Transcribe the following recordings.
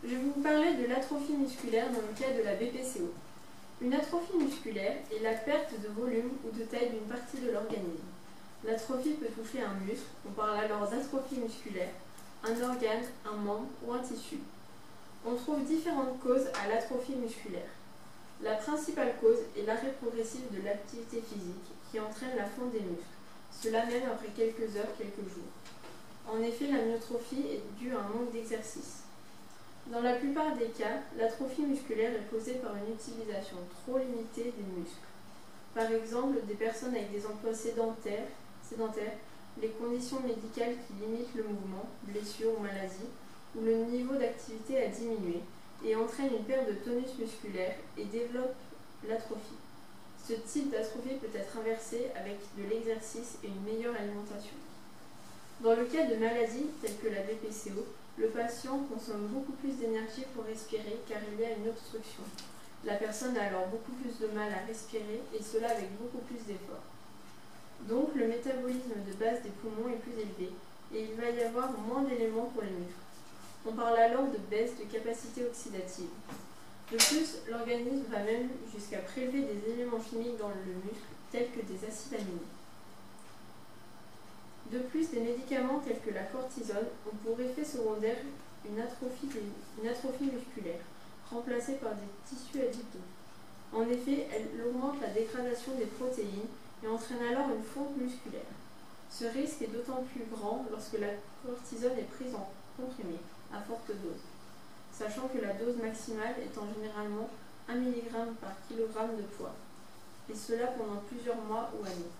Je vais vous parler de l'atrophie musculaire dans le cas de la BPCO. Une atrophie musculaire est la perte de volume ou de taille d'une partie de l'organisme. L'atrophie peut toucher un muscle, on parle alors d'atrophie musculaire, un organe, un membre ou un tissu. On trouve différentes causes à l'atrophie musculaire. La principale cause est l'arrêt progressif de l'activité physique qui entraîne la fonte des muscles, cela même après quelques heures, quelques jours. En effet, la myotrophie est due à un manque d'exercice. Dans la plupart des cas, l'atrophie musculaire est causée par une utilisation trop limitée des muscles. Par exemple, des personnes avec des emplois sédentaires, les conditions médicales qui limitent le mouvement, blessures ou maladies, où le niveau d'activité a diminué et entraîne une perte de tonus musculaire et développe l'atrophie. Ce type d'atrophie peut être inversé avec de l'exercice et une meilleure alimentation. Dans le cas de maladies telles que la BPCO, le patient consomme beaucoup plus d'énergie pour respirer car il y a une obstruction. La personne a alors beaucoup plus de mal à respirer et cela avec beaucoup plus d'efforts. Donc le métabolisme de base des poumons est plus élevé et il va y avoir moins d'éléments pour les muscles. On parle alors de baisse de capacité oxydative. De plus, l'organisme va même jusqu'à prélever des éléments chimiques dans le muscle tels que des acides aminés. De plus, des médicaments tels que la cortisone ont pour effet secondaire une atrophie musculaire, remplacée par des tissus adipeux. En effet, elle augmente la dégradation des protéines et entraîne alors une fonte musculaire. Ce risque est d'autant plus grand lorsque la cortisone est prise en comprimé, à forte dose, sachant que la dose maximale étant généralement 1 mg par kg de poids, et cela pendant plusieurs mois ou années.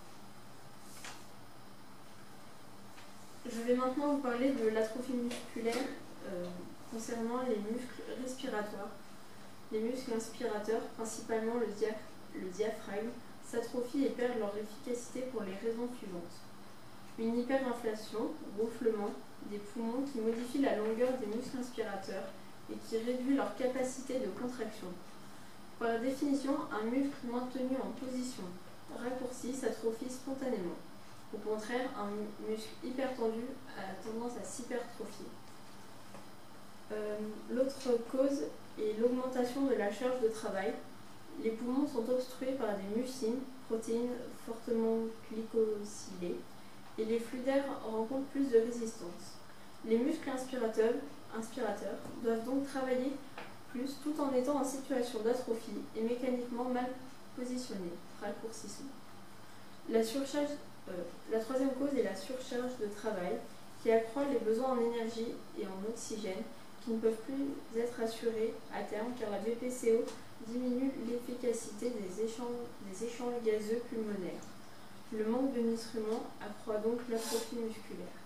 Je vais maintenant vous parler de l'atrophie musculaire concernant les muscles respiratoires. Les muscles inspirateurs, principalement le diaphragme, s'atrophient et perdent leur efficacité pour les raisons suivantes. Une hyperinflation, gonflement des poumons qui modifie la longueur des muscles inspirateurs et qui réduit leur capacité de contraction. Par définition, un muscle maintenu en position raccourcie s'atrophie spontanément. Au contraire, un muscle hypertendu a tendance à s'hypertrophier. L'autre cause est l'augmentation de la charge de travail. Les poumons sont obstrués par des mucines, protéines fortement glycosylées, et les flux d'air rencontrent plus de résistance. Les muscles inspirateurs doivent donc travailler plus tout en étant en situation d'atrophie et mécaniquement mal positionnés, raccourcissement. La troisième cause est la surcharge de travail qui accroît les besoins en énergie et en oxygène qui ne peuvent plus être assurés à terme car la BPCO diminue l'efficacité des échanges gazeux pulmonaires. Le manque de nutriments accroît donc l'atrophie musculaire.